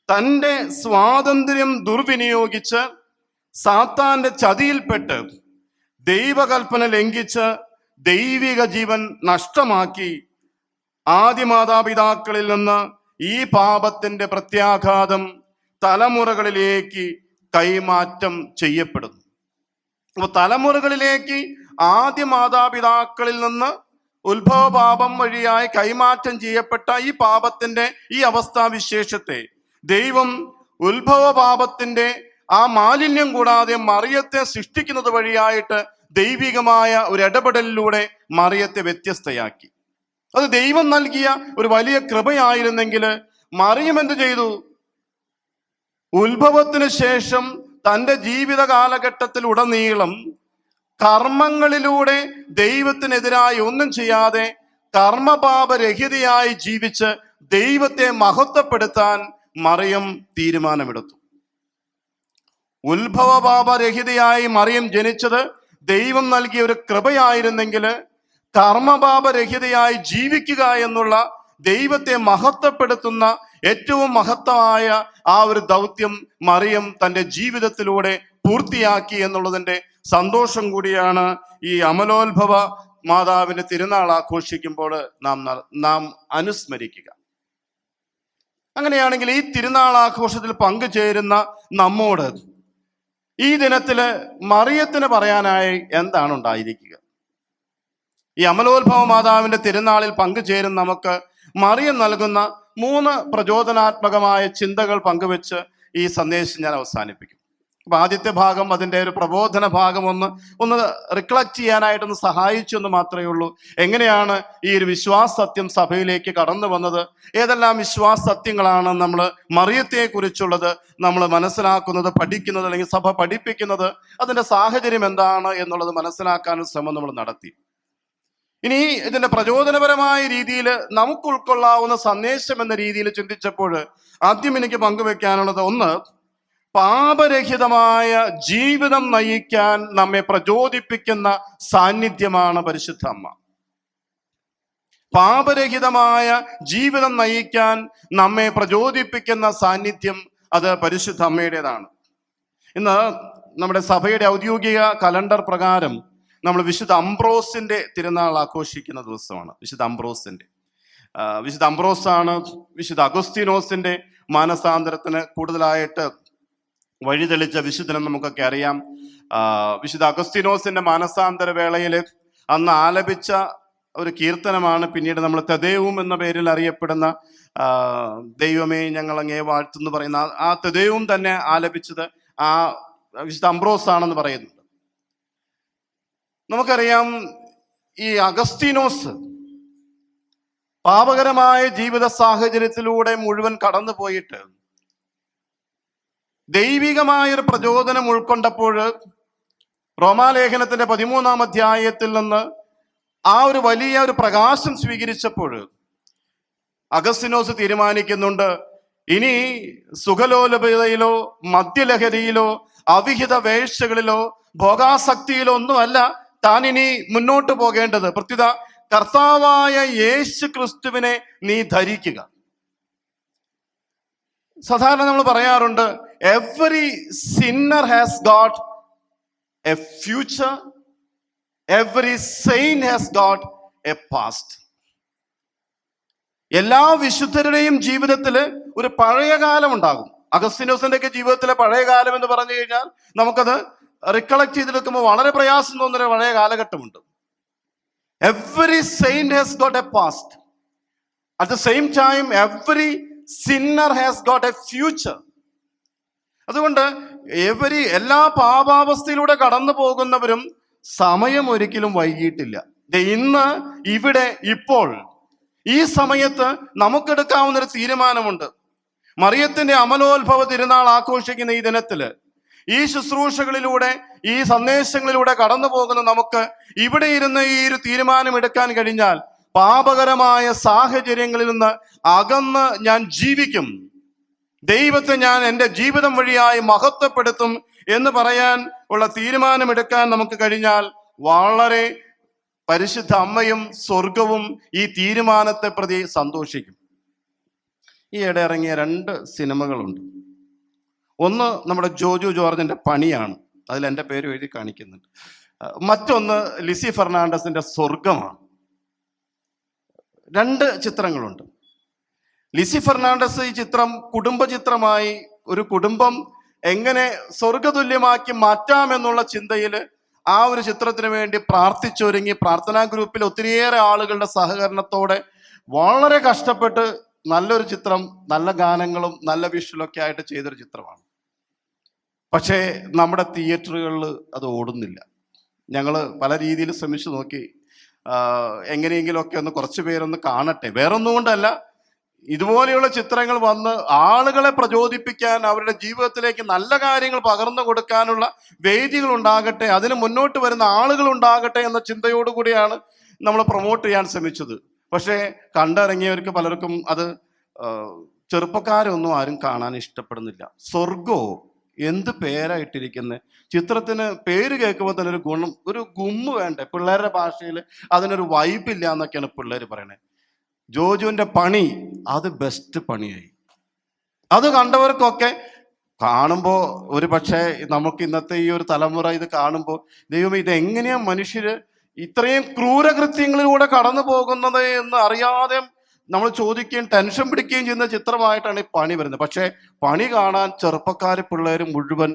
തൻ്റെ സ്വാതന്ത്ര്യം ദുർവിനിയോഗിച്ച് സാത്താന്റെ ചതിയിൽപ്പെട്ട് ദൈവകൽപ്പന ലംഘിച്ച് ദൈവിക ജീവൻ നഷ്ടമാക്കി ആദിമാതാപിതാക്കളിൽ നിന്ന് ഈ പാപത്തിന്റെ പ്രത്യാഘാതം തലമുറകളിലേക്ക് കൈമാറ്റം ചെയ്യപ്പെടുന്നു. അപ്പോൾ തലമുറകളിലേക്ക് ആദ്യ മാതാപിതാക്കളിൽ നിന്ന് ഉത്ഭവപാപം വഴിയായി കൈമാറ്റം ചെയ്യപ്പെട്ട ഈ പാപത്തിന്റെ ഈ അവസ്ഥാവിശേഷത്തെ ദൈവം ഉത്ഭവപാപത്തിന്റെ ആ മാലിന്യം കൂടാതെ മറിയത്തെ സൃഷ്ടിക്കുന്നത് വഴിയായിട്ട് ദൈവികമായ ഒരു ഇടപെടലിലൂടെ മറിയത്തെ വ്യത്യസ്തയാക്കി. അത് ദൈവം നൽകിയ ഒരു വലിയ കൃപയായിരുന്നെങ്കിൽ മറിയം എന്ത് ചെയ്തു? ഉത്ഭവത്തിന് ശേഷം തൻ്റെ ജീവിത കാലഘട്ടത്തിൽ ഉടനീളം കർമ്മങ്ങളിലൂടെ ദൈവത്തിനെതിരായി ഒന്നും ചെയ്യാതെ കർമ്മപാപരഹിതയായി ജീവിച്ച് ദൈവത്തെ മഹത്വപ്പെടുത്താൻ മറിയം തീരുമാനമെടുത്തു. ഉത്ഭവപാപരഹിതയായി മറിയം ജനിച്ചത് ദൈവം നൽകിയ ഒരു കൃപയായിരുന്നെങ്കിൽ കർമ്മപാപരഹിതയായി ജീവിക്കുക എന്നുള്ള ദൈവത്തെ മഹത്വപ്പെടുത്തുന്ന ഏറ്റവും മഹത്തമായ ആ ഒരു ദൗത്യം മറിയം തൻ്റെ ജീവിതത്തിലൂടെ പൂർത്തിയാക്കി എന്നുള്ളതിൻ്റെ സന്തോഷം കൂടിയാണ് ഈ അമലോത്ഭവ മാതാവിന്റെ തിരുനാൾ ആഘോഷിക്കുമ്പോൾ നാം അനുസ്മരിക്കുക. അങ്ങനെയാണെങ്കിൽ ഈ തിരുനാൾ ആഘോഷത്തിൽ പങ്കുചേരുന്ന നമ്മോട് ഈ ദിനത്തില് മറിയത്തിന് പറയാനായി എന്താണ് ഉണ്ടായിരിക്കുക? ഈ അമലോത്ഭവ മാതാവിന്റെ തിരുനാളിൽ പങ്കുചേരുന്ന നമുക്ക് മറിയം നൽകുന്ന 3 പ്രചോദനാത്മകമായ ചിന്തകൾ പങ്കുവെച്ച് ഈ സന്ദേശം ഞാൻ അവസാനിപ്പിക്കും. അപ്പൊ ആദ്യത്തെ ഭാഗം, അതിൻ്റെ ഒരു പ്രബോധന ഭാഗം ഒന്ന് റിക്ലക്ട് ചെയ്യാനായിട്ടൊന്ന് സഹായിച്ചു എന്ന് മാത്രമേ ഉള്ളൂ. എങ്ങനെയാണ് ഈ ഒരു വിശ്വാസ സത്യം സഭയിലേക്ക് കടന്നു വന്നത്, ഏതെല്ലാം വിശ്വാസ സത്യങ്ങളാണ് നമ്മൾ മറിയത്തെ കുറിച്ചുള്ളത് നമ്മൾ മനസ്സിലാക്കുന്നത്, പഠിക്കുന്നത്, അല്ലെങ്കിൽ സഭ പഠിപ്പിക്കുന്നത്, അതിൻ്റെ സാഹചര്യം എന്താണ് എന്നുള്ളത് മനസ്സിലാക്കാനുള്ള ശ്രമം നമ്മൾ നടത്തി. ഇനി ഇതിന്റെ പ്രചോദനപരമായ രീതിയിൽ നമുക്ക് ഉൾക്കൊള്ളാവുന്ന സന്ദേശം എന്ന രീതിയിൽ ചിന്തിച്ചപ്പോൾ ആദ്യം എനിക്ക് പങ്കുവെക്കാനുള്ളത്, ഒന്ന്, പാപരഹിതമായ ജീവിതം നയിക്കാൻ നമ്മെ പ്രചോദിപ്പിക്കുന്ന സാന്നിധ്യമാണ് പരിശുദ്ധ അമ്മ. പാപരഹിതമായ ജീവിതം നയിക്കാൻ നമ്മെ പ്രചോദിപ്പിക്കുന്ന സാന്നിധ്യം അത് പരിശുദ്ധ അമ്മയുടേതാണ്. ഇന്ന് നമ്മുടെ സഭയുടെ ഔദ്യോഗിക കലണ്ടർ പ്രകാരം നമ്മൾ വിശുദ്ധ അംബ്രോസിന്റെ തിരുനാൾ ആഘോഷിക്കുന്ന ദിവസമാണ്. വിശുദ്ധ അംബ്രോസാണ് വിശുദ്ധ അഗസ്തീനോസിന്റെ മാനസാന്തരത്തിന് കൂടുതലായിട്ട് വഴിതെളിച്ച വിശുദ്ധനെന്ന് നമുക്കൊക്കെ അറിയാം. വിശുദ്ധ അഗസ്തീനോസിന്റെ മാനസാന്തര വേളയിൽ അന്ന് ആലപിച്ച ഒരു കീർത്തനമാണ് പിന്നീട് നമ്മൾ തെദേവും എന്ന പേരിൽ അറിയപ്പെടുന്ന ദൈവമേ ഞങ്ങൾ അങ്ങേ വാഴ്ത്തുന്നു പറയുന്ന ആ തെദേവും തന്നെ ആലപിച്ചത് ആ വിശുദ്ധ അംബ്രോസ് ആണെന്ന് പറയുന്നുണ്ട്. നമുക്കറിയാം, ഈ അഗസ്തീനോസ് പാപകരമായ ജീവിത സാഹചര്യത്തിലൂടെ മുഴുവൻ കടന്നു പോയിട്ട് ദൈവികമായൊരു പ്രചോദനം ഉൾക്കൊണ്ടപ്പോൾ റോമാലേഖനത്തിന്റെ 13-ാം അധ്യായത്തിൽ നിന്ന് ആ ഒരു വലിയ ഒരു പ്രകാശം സ്വീകരിച്ചപ്പോൾ അഗസ്തീനോസ് തീരുമാനിക്കുന്നുണ്ട്, ഇനി സുഖലോലഭതയിലോ മദ്യലഹരിയിലോ അവിഹിത വേഴ്ചകളിലോ ഭോഗാസക്തിയിലോ ഒന്നുമല്ല താൻ ഇനി മുന്നോട്ട് പോകേണ്ടത്. പ്രത്യുത കർത്താവായ യേശു ക്രിസ്തുവിനെ നീ ധരിക്കുക. സാധാരണ നമ്മൾ പറയാറുണ്ട്, every sinner has got a future, every saint has got a past. എല്ലാ വിശുദ്ധരുടെയും ജീവിതത്തിൽ ഒരു പഴയ കാലം ഉണ്ടാകും. അഗസ്തീനോസിന്റെ ഒക്കെ ജീവിതത്തിലെ പഴയ കാലം എന്ന് പറഞ്ഞു കഴിഞ്ഞാൽ നമുക്കത് റിക്കളക്ട് ചെയ്തെടുക്കുമ്പോൾ വളരെ പ്രയാസം തോന്നുന്ന പഴയ കാലഘട്ടമുണ്ട്. Every saint has got a past. At the same time every sinner has got a future. അതുകൊണ്ട് എല്ലാ പാപാവസ്ഥയിലൂടെ കടന്നു പോകുന്നവരും സമയം ഒരിക്കലും വൈകിയിട്ടില്ല. ഇന്ന് ഇവിടെ ഇപ്പോൾ ഈ സമയത്ത് നമുക്കെടുക്കാവുന്ന ഒരു തീരുമാനമുണ്ട്. മറിയത്തിന്റെ അമലോത്ഭവ തിരുനാൾ ആഘോഷിക്കുന്ന ഈ ദിനത്തില് ഈ ശുശ്രൂഷകളിലൂടെ ഈ സന്ദേശങ്ങളിലൂടെ കടന്നു പോകുന്ന നമുക്ക് ഇവിടെ ഇരുന്ന് ഈ ഒരു തീരുമാനം എടുക്കാൻ കഴിഞ്ഞാൽ, പാപകരമായ സാഹചര്യങ്ങളിൽ നിന്ന് അകന്ന് ഞാൻ ജീവിക്കും, ദൈവത്തെ ഞാൻ എൻ്റെ ജീവിതം വഴിയായി മഹത്വപ്പെടുത്തും എന്ന് പറയാൻ ഉള്ള തീരുമാനമെടുക്കാൻ നമുക്ക് കഴിഞ്ഞാൽ വളരെ പരിശുദ്ധ അമ്മയും സ്വർഗവും ഈ തീരുമാനത്തെ പ്രതി സന്തോഷിക്കും. ഈയിടെ ഇറങ്ങിയ 2 സിനിമകളുണ്ട്. ഒന്ന് നമ്മുടെ ജോജു ജോർജിന്റെ പണിയാണ്, അതിൽ എൻ്റെ പേര് എഴുതി കാണിക്കുന്നുണ്ട്. മറ്റൊന്ന് ലിസി ഫെർണാണ്ടസിന്റെ സ്വർഗമാണ്. 2 ചിത്രങ്ങളുണ്ട്. ലിസി ഫെർണാണ്ടസ് ഈ ചിത്രം കുടുംബ ചിത്രമായി, ഒരു കുടുംബം എങ്ങനെ സ്വർഗതുല്യമാക്കി മാറ്റാമെന്നുള്ള ചിന്തയിൽ ആ ഒരു ചിത്രത്തിന് വേണ്ടി പ്രാർത്ഥിച്ചൊരുങ്ങി പ്രാർത്ഥനാ ഗ്രൂപ്പിൽ ഒത്തിരിയേറെ ആളുകളുടെ സഹകരണത്തോടെ വളരെ കഷ്ടപ്പെട്ട് നല്ലൊരു ചിത്രം, നല്ല ഗാനങ്ങളും നല്ല വിഷ്വലൊക്കെ ആയിട്ട് ചെയ്തൊരു ചിത്രമാണ്. പക്ഷേ നമ്മുടെ തിയേറ്ററുകളിൽ അത് ഓടുന്നില്ല. ഞങ്ങൾ പല രീതിയിൽ ശ്രമിച്ചു നോക്കി, എങ്ങനെയെങ്കിലുമൊക്കെ ഒന്ന് കുറച്ച് പേരൊന്ന് കാണട്ടെ. വേറൊന്നും കൊണ്ടല്ല, ഇതുപോലെയുള്ള ചിത്രങ്ങൾ വന്ന് ആളുകളെ പ്രചോദിപ്പിക്കാൻ, അവരുടെ ജീവിതത്തിലേക്ക് നല്ല കാര്യങ്ങൾ പകർന്നു കൊടുക്കാനുള്ള വേദികൾ ഉണ്ടാകട്ടെ, അതിന് മുന്നോട്ട് വരുന്ന ആളുകൾ ഉണ്ടാകട്ടെ എന്ന ചിന്തയോടുകൂടിയാണ് നമ്മൾ പ്രൊമോട്ട് ചെയ്യാൻ ശ്രമിച്ചത്. പക്ഷേ കണ്ടിറങ്ങിയവർക്ക് പലർക്കും അത് ചെറുപ്പക്കാരൊന്നും ആരും കാണാൻ ഇഷ്ടപ്പെടുന്നില്ല. സ്വർഗോ എന്ത് പേരായിട്ടിരിക്കുന്നത്, ചിത്രത്തിന് പേര് കേൾക്കുമ്പോൾ തന്നെ ഒരു ഗുമ്മ് വേണ്ടേ? പിള്ളേരുടെ ഭാഷയിൽ അതിനൊരു വൈബില്ല എന്നൊക്കെയാണ് പിള്ളേർ പറയണേ. ജോജുവിന്റെ പണി അത് ബെസ്റ്റ് പണിയായി. അത് കണ്ടവർക്കൊക്കെ കാണുമ്പോൾ ഒരു പക്ഷേ നമുക്ക് ഇന്നത്തെ ഈ ഒരു തലമുറ ഇത് കാണുമ്പോൾ, ദൈവമേ ഇത് എങ്ങനെയാ മനുഷ്യര് ഇത്രയും ക്രൂരകൃത്യങ്ങളിലൂടെ കടന്നു പോകുന്നത് എന്ന് അറിയാതെ നമ്മൾ ചോദിക്കുകയും ടെൻഷൻ പിടിക്കുകയും ചെയ്യുന്ന ചിത്രമായിട്ടാണ് ഈ പണി വരുന്നത്. പക്ഷേ പണി കാണാൻ ചെറുപ്പക്കാര് പിള്ളേർ മുഴുവൻ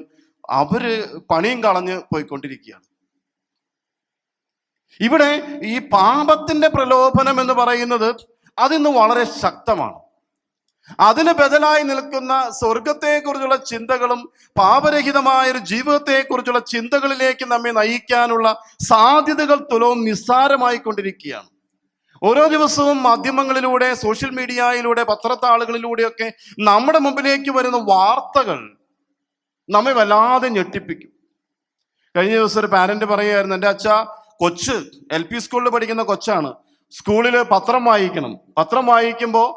അവര് പണിയും കളഞ്ഞ് പോയിക്കൊണ്ടിരിക്കുകയാണ്. ഇവിടെ ഈ പാപത്തിന്റെ പ്രലോഭനം എന്ന് പറയുന്നത് അതിന്ന് വളരെ ശക്തമാണ്. അതിന് ബദലായി നിൽക്കുന്ന സ്വർഗത്തെക്കുറിച്ചുള്ള ചിന്തകളും പാപരഹിതമായ ഒരു ജീവിതത്തെക്കുറിച്ചുള്ള ചിന്തകളിലേക്ക് നമ്മെ നയിക്കാനുള്ള സാധ്യതകൾ തുലവും നിസ്സാരമായി കൊണ്ടിരിക്കുകയാണ്. ഓരോ ദിവസവും മാധ്യമങ്ങളിലൂടെ, സോഷ്യൽ മീഡിയയിലൂടെ, പത്രത്താളുകളിലൂടെയൊക്കെ നമ്മുടെ മുമ്പിലേക്ക് വരുന്ന വാർത്തകൾ നമ്മെ വല്ലാതെ ഞെട്ടിപ്പിക്കും. കഴിഞ്ഞ ദിവസം ഒരു പാരന്റ് പറയുമായിരുന്നു, എൻ്റെ അച്ഛ കൊച്ച് LP സ്കൂളിൽ പഠിക്കുന്ന കൊച്ചാണ്, സ്കൂളിൽ പത്രം വായിക്കണം. പത്രം വായിക്കുമ്പോൾ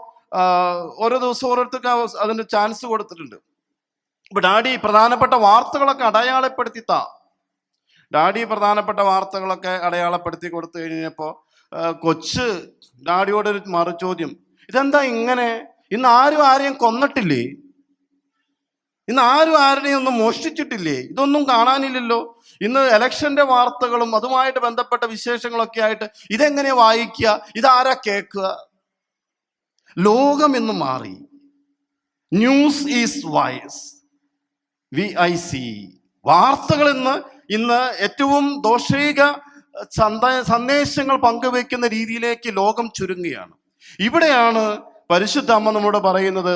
ഓരോ ദിവസവും ഓരോരുത്തർക്ക് അതിന് ചാൻസ് കൊടുത്തിട്ടുണ്ട്. അപ്പൊ ഡാഡി പ്രധാനപ്പെട്ട വാർത്തകളൊക്കെ അടയാളപ്പെടുത്തി കൊടുത്തു കഴിഞ്ഞപ്പോൾ കൊച്ച് ഡാഡിയോട് ഒരു മറുചോദ്യം, ഇതെന്താ ഇങ്ങനെ? ഇന്ന് ആരും ആരെയും കൊന്നിട്ടില്ലേ? ഇന്ന് ആരും ആരുടെയും ഒന്നും മോഷ്ടിച്ചിട്ടില്ലേ? ഇതൊന്നും കാണാനില്ലല്ലോ. ഇന്ന് ഇലക്ഷന്റെ വാർത്തകളും അതുമായിട്ട് ബന്ധപ്പെട്ട വിശേഷങ്ങളൊക്കെ ആയിട്ട് ഇതെങ്ങനെയാ വായിക്കുക? ഇതാരാ കേൾക്കുക? ലോകം ഇന്ന് മാറി. News is vice, VIC. വാർത്തകൾ ഇന്ന് ഏറ്റവും ദോഷീക സന്ദേശങ്ങൾ പങ്കുവെക്കുന്ന രീതിയിലേക്ക് ലോകം ചുരുങ്ങുകയാണ്. ഇവിടെയാണ് പരിശുദ്ധ അമ്മ നമ്മോട് പറയുന്നത്,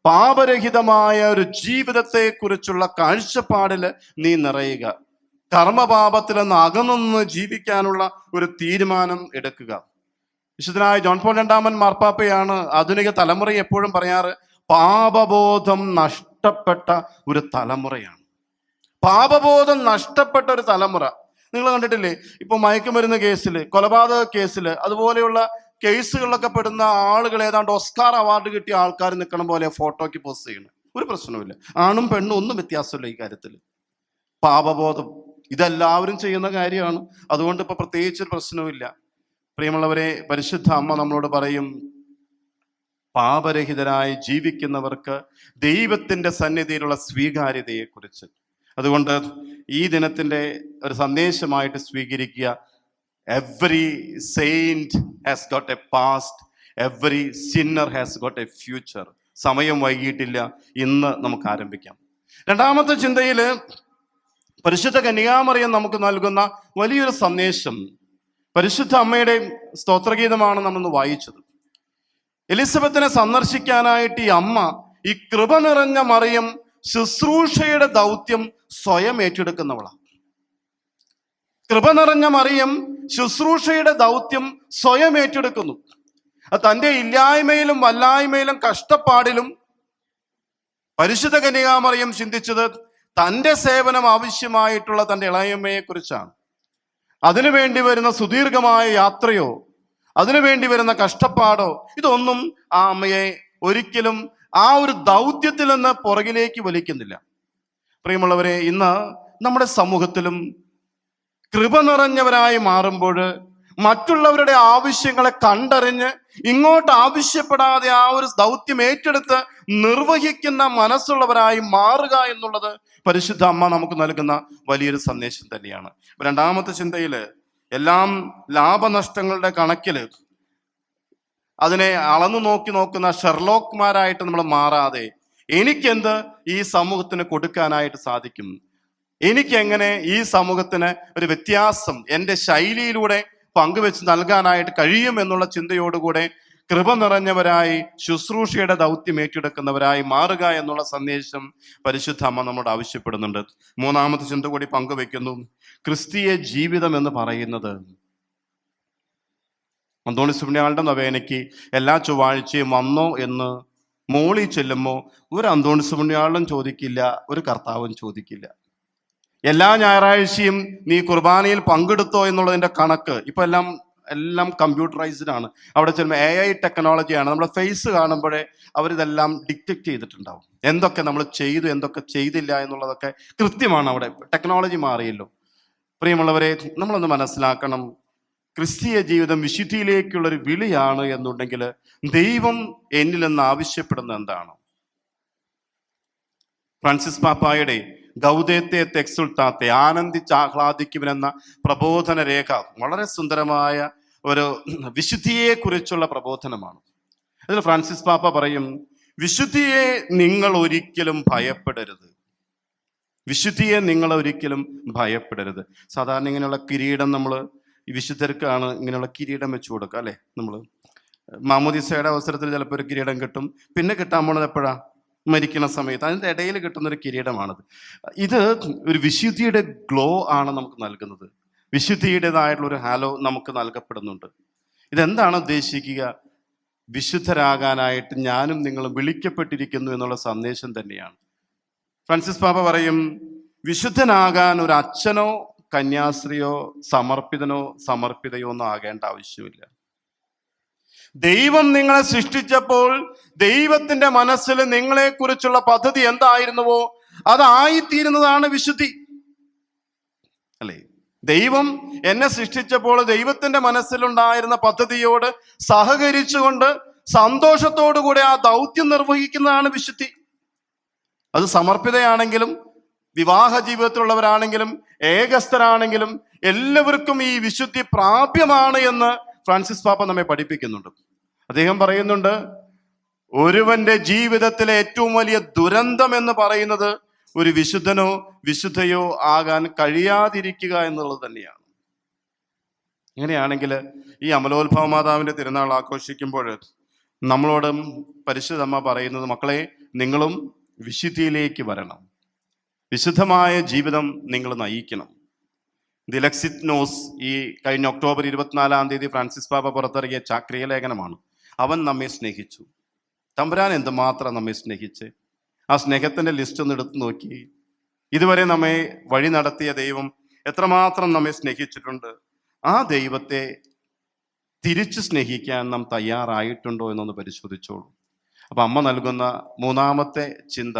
പാപരഹിതമായ ഒരു ജീവിതത്തെ കുറിച്ചുള്ള കാഴ്ചപ്പാടില് നീ നിറയുക, കർമ്മപാപത്തിൽ നിന്ന് അകന്നു ജീവിക്കാനുള്ള ഒരു തീരുമാനം എടുക്കുക. വിശുദ്ധനായ ജോൺ പോൾ II മാർപ്പാപ്പയാണ് ആധുനിക തലമുറ എപ്പോഴും പറയാറ്, പാപബോധം നഷ്ടപ്പെട്ട ഒരു തലമുറയാണ്. പാപബോധം നഷ്ടപ്പെട്ട ഒരു തലമുറ. നിങ്ങൾ കണ്ടിട്ടില്ലേ, ഇപ്പൊ മയക്കുമരുന്ന് കേസില്, കൊലപാതക കേസില്, അതുപോലെയുള്ള കേസുകളിലൊക്കെ പെടുന്ന ആളുകൾ ഏതാണ്ട് ഓസ്കാർ അവാർഡ് കിട്ടിയ ആൾക്കാർ നിൽക്കണം പോലെ ഫോട്ടോയ്ക്ക് പോസ്റ്റ് ചെയ്യണം. ഒരു പ്രശ്നവുമില്ല, ആണും പെണ്ണും ഒന്നും വ്യത്യാസമില്ല ഈ കാര്യത്തിൽ. പാപബോധം ഇതെല്ലാവരും ചെയ്യുന്ന കാര്യമാണ്, അതുകൊണ്ട് ഇപ്പൊ പ്രത്യേകിച്ചൊരു പ്രശ്നവുമില്ല. പ്രിയമുള്ളവരെ, പരിശുദ്ധ അമ്മ നമ്മളോട് പറയും, പാപരഹിതരായി ജീവിക്കുന്നവർക്ക് ദൈവത്തിന്റെ സന്നിധിയിലുള്ള സ്വീകാര്യതയെക്കുറിച്ച്. അതുകൊണ്ട് ഈ ദിനത്തിന്റെ ഒരു സന്ദേശമായിട്ട് സ്വീകരിക്കുക, every saint has got a past, every sinner has got a future. സമയം വൈകിട്ടില്ല, ഇന്ന് നമുക്ക് ആരംഭിക്കാം. രണ്ടാമത്തെ ചിന്തയിൽ പരിശുദ്ധ കന്യകാമറിയം നമുക്ക് നൽകുന്ന വലിയൊരു സന്ദേശം, പരിശുദ്ധ അമ്മയുടെ സ്തോത്രഗീതമാണ് നമ്മൾ വായിച്ചത്. എലിസബത്തിനെ സന്ദർശിക്കാനായിട്ട് ഈ അമ്മ, ഈ കൃപ നിറഞ്ഞ മറിയം ശുശ്രൂഷയുടെ ദൗത്യം സ്വയം ഏറ്റെടുക്കുന്നവളാണ്. കൃപ നിറഞ്ഞ മറിയം ശുശ്രൂഷയുടെ ദൗത്യം സ്വയം ഏറ്റെടുക്കുന്നു. തൻ്റെ ഇല്ലായ്മയിലും വല്ലായ്മയിലും കഷ്ടപ്പാടിലും പരിശുദ്ധ കന്യകാമറിയം ചിന്തിച്ചത് തൻ്റെ സേവനം ആവശ്യമായിട്ടുള്ള തൻ്റെ ഇളയമ്മയെ കുറിച്ചാണ്. അതിനുവേണ്ടി വരുന്ന സുദീർഘമായ യാത്രയോ അതിനുവേണ്ടി വരുന്ന കഷ്ടപ്പാടോ ഇതൊന്നും ആ അമ്മയെ ഒരിക്കലും ആ ഒരു ദൗത്യത്തിൽ നിന്ന് പുറകിലേക്ക് വലിക്കുന്നില്ല. പ്രിയമുള്ളവരെ, ഇന്ന് നമ്മുടെ സമൂഹത്തിലും കൃപ നിറഞ്ഞവരായി മാറുമ്പോൾ മറ്റുള്ളവരുടെ ആവശ്യങ്ങളെ കണ്ടറിഞ്ഞ് ഇങ്ങോട്ട് ആവശ്യപ്പെടാതെ ആ ഒരു ദൗത്യം ഏറ്റെടുത്ത് നിർവഹിക്കുന്ന മനസ്സുള്ളവരായി മാറുക എന്നുള്ളത് പരിശുദ്ധ അമ്മ നമുക്ക് നൽകുന്ന വലിയൊരു സന്ദേശം തന്നെയാണ്. രണ്ടാമത്തെ ചിന്തയില് എല്ലാം ലാഭനഷ്ടങ്ങളുടെ കണക്കില് അതിനെ അളന്നു നോക്കുന്ന ഷെർലോക്ക്മാരായിട്ട് നമ്മൾ മാറാതെ എനിക്കെന്ത് ഈ സമൂഹത്തിന് കൊടുക്കാനായിട്ട് സാധിക്കും, എനിക്കെങ്ങനെ ഈ സമൂഹത്തിന് ഒരു വ്യത്യാസം എൻ്റെ ശൈലിയിലൂടെ പങ്കുവെച്ച് നൽകാനായിട്ട് കഴിയും എന്നുള്ള ചിന്തയോടുകൂടെ കൃപ നിറഞ്ഞവരായി ശുശ്രൂഷയുടെ ദൗത്യം ഏറ്റെടുക്കുന്നവരായി മാറുക എന്നുള്ള സന്ദേശം പരിശുദ്ധ അമ്മ നമ്മോട് ആവശ്യപ്പെടുന്നുണ്ട്. മൂന്നാമത്തെ ചിന്ത കൂടി പങ്കുവെക്കുന്നു. ക്രിസ്തീയ ജീവിതം എന്ന് പറയുന്നത് അന്തോണീസ് പുണ്യാളന്റെ നൊവേനയ്ക്ക് എല്ലാ ചൊവ്വാഴ്ചയും വന്നോ എന്ന് മോളി ചെല്ലുമ്പോൾ ഒരു അന്തോണീസ് പുണ്യാളനും ചോദിക്കില്ല, ഒരു കർത്താവും ചോദിക്കില്ല. എല്ലാ ഞായറാഴ്ചയും നീ കുർബാനയിൽ പങ്കെടുത്തോ എന്നുള്ളതിന്റെ കണക്ക് ഇപ്പൊ എല്ലാം കമ്പ്യൂട്ടറൈസ്ഡ് ആണ്. അവിടെ ചെല്ലുമ്പോൾ AI ടെക്നോളജിയാണ്. നമ്മുടെ ഫേസ് കാണുമ്പോഴേ അവരിതെല്ലാം ഡിറ്റക്ട് ചെയ്തിട്ടുണ്ടാവും. എന്തൊക്കെ നമ്മൾ ചെയ്തു, എന്തൊക്കെ ചെയ്തില്ല എന്നുള്ളതൊക്കെ കൃത്യമാണ്. അവിടെ ടെക്നോളജി മാറിയല്ലോ. പ്രിയമുള്ളവരെ, നമ്മളൊന്ന് മനസ്സിലാക്കണം, ക്രിസ്തീയ ജീവിതം വിശുദ്ധിയിലേക്കുള്ളൊരു വിളിയാണ് എന്നുണ്ടെങ്കിൽ ദൈവം എന്നിൽ നിന്ന് ആവശ്യപ്പെടുന്നത് എന്താണ്? ഫ്രാൻസിസ് പാപ്പായുടെ ഗൗദേത്തെ തെക്സുൾത്താത്തെ ആനന്ദിച്ച് ആഹ്ലാദിക്കുമെന്ന പ്രബോധന രേഖ വളരെ സുന്ദരമായ ഒരു വിശുദ്ധിയെ കുറിച്ചുള്ള പ്രബോധനമാണ്. അതിൽ ഫ്രാൻസിസ് പാപ്പ പറയും, വിശുദ്ധിയെ നിങ്ങൾ ഒരിക്കലും ഭയപ്പെടരുത്. വിശുദ്ധിയെ നിങ്ങൾ ഒരിക്കലും ഭയപ്പെടരുത്. സാധാരണ ഇങ്ങനെയുള്ള കിരീടം നമ്മൾ ഈ വിശുദ്ധർക്കാണ് ഇങ്ങനെയുള്ള കിരീടം വെച്ചു കൊടുക്കുക അല്ലെ. നമ്മൾ മാമോദീസയുടെ അവസരത്തിൽ ചിലപ്പോൾ ഒരു കിരീടം കിട്ടും. പിന്നെ കിട്ടാൻ പോണത് എപ്പോഴാ? മരിക്കുന്ന സമയത്ത്. അതിൻ്റെ ഇടയിൽ കിട്ടുന്നൊരു കിരീടമാണത്. ഇത് ഒരു വിശുദ്ധിയുടെ ഗ്ലോ ആണ് നമുക്ക് നൽകുന്നത്. വിശുദ്ധിയുടേതായിട്ടുള്ള ഒരു ഹാലോ നമുക്ക് നൽകപ്പെടുന്നുണ്ട്. ഇതെന്താണ് ഉദ്ദേശിക്കുക? വിശുദ്ധരാകാനായിട്ട് ഞാനും നിങ്ങളും വിളിക്കപ്പെട്ടിരിക്കുന്നു എന്നുള്ള സന്ദേശം തന്നെയാണ്. ഫ്രാൻസിസ് പാപ്പ പറയും, വിശുദ്ധനാകാൻ ഒരു അച്ഛനോ കന്യാസ്ത്രീയോ സമർപ്പിതനോ സമർപ്പിതയോ ഒന്നും ആകേണ്ട ആവശ്യമില്ല. ദൈവം നിങ്ങളെ സൃഷ്ടിച്ചപ്പോൾ ദൈവത്തിന്റെ മനസ്സിൽ നിങ്ങളെ കുറിച്ചുള്ള പദ്ധതി എന്തായിരുന്നുവോ അതായിത്തീരുന്നതാണ് വിശുദ്ധി അല്ലേ. ദൈവം എന്നെ സൃഷ്ടിച്ചപ്പോൾ ദൈവത്തിന്റെ മനസ്സിലുണ്ടായിരുന്ന പദ്ധതിയോട് സഹകരിച്ചുകൊണ്ട് സന്തോഷത്തോടു കൂടെ ആ ദൗത്യം നിർവഹിക്കുന്നതാണ് വിശുദ്ധി. അത് സമർപ്പിതയാണെങ്കിലും വിവാഹ ജീവിതത്തിലുള്ളവരാണെങ്കിലും ഏകസ്ഥരാണെങ്കിലും എല്ലാവർക്കും ഈ വിശുദ്ധി പ്രാപ്യമാണ് എന്ന് ഫ്രാൻസിസ് പാപ്പ നമ്മെ പഠിപ്പിക്കുന്നുണ്ട്. അദ്ദേഹം പറയുന്നുണ്ട്, ഒരുവന്റെ ജീവിതത്തിലെ ഏറ്റവും വലിയ ദുരന്തം എന്ന് പറയുന്നത് ഒരു വിശുദ്ധനോ വിശുദ്ധയോ ആകാൻ കഴിയാതിരിക്കുക എന്നുള്ളത് തന്നെയാണ്. ഇങ്ങനെയാണെങ്കിൽ ഈ അമലോത്ഭവ മാതാവിന്റെ തിരുനാൾ ആഘോഷിക്കുമ്പോൾ നമ്മളോടും പരിശുദ്ധമ്മ പറയുന്നത്, മക്കളെ, നിങ്ങളും വിശുദ്ധിയിലേക്ക് വരണം, വിശുദ്ധമായ ജീവിതം നിങ്ങൾ നയിക്കണം. ദിലക്സിറ്റ്നോസ് ഈ കഴിഞ്ഞ ഒക്ടോബർ 24 ഫ്രാൻസിസ് പാപ്പ പുറത്തിറങ്ങിയ ചാക്രിയ ലേഖനമാണ്. അവൻ നമ്മെ സ്നേഹിച്ചു. തമ്പുരാൻ എന്തുമാത്രം നമ്മെ സ്നേഹിച്ച്, ആ സ്നേഹത്തിന്റെ ലിസ്റ്റ് ഒന്ന് എടുത്തു നോക്കി. ഇതുവരെ നമ്മെ വഴി നടത്തിയ ദൈവം എത്രമാത്രം നമ്മെ സ്നേഹിച്ചിട്ടുണ്ട്. ആ ദൈവത്തെ തിരിച്ചു സ്നേഹിക്കാൻ നാം തയ്യാറായിട്ടുണ്ടോ എന്നൊന്ന് പരിശോധിച്ചോളൂ. അപ്പൊ അമ്മ നൽകുന്ന മൂന്നാമത്തെ ചിന്ത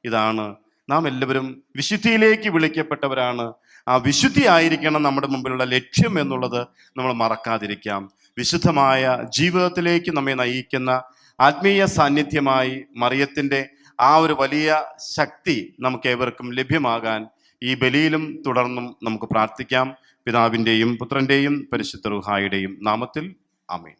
ഇതാണ്, നാം എല്ലാവരും വിശുദ്ധിയിലേക്ക് വിളിക്കപ്പെട്ടവരാണ്. ആ വിശുദ്ധി ആയിരിക്കണം നമ്മുടെ മുമ്പിലുള്ള ലക്ഷ്യം എന്നുള്ളത് നമ്മൾ മറക്കാതിരിക്കാം. വിശുദ്ധമായ ജീവിതത്തിലേക്ക് നമ്മെ നയിക്കുന്ന ആത്മീയ സാന്നിധ്യമായി മറിയത്തിൻ്റെ ആ ഒരു വലിയ ശക്തി നമുക്ക് ഏവർക്കും ലഭ്യമാകാൻ ഈ ബലിയിലും തുടർന്നും നമുക്ക് പ്രാർത്ഥിക്കാം. പിതാവിൻ്റെയും പുത്രൻ്റെയും പരിശുദ്ധ റൂഹായുടെയും നാമത്തിൽ ആമേൻ.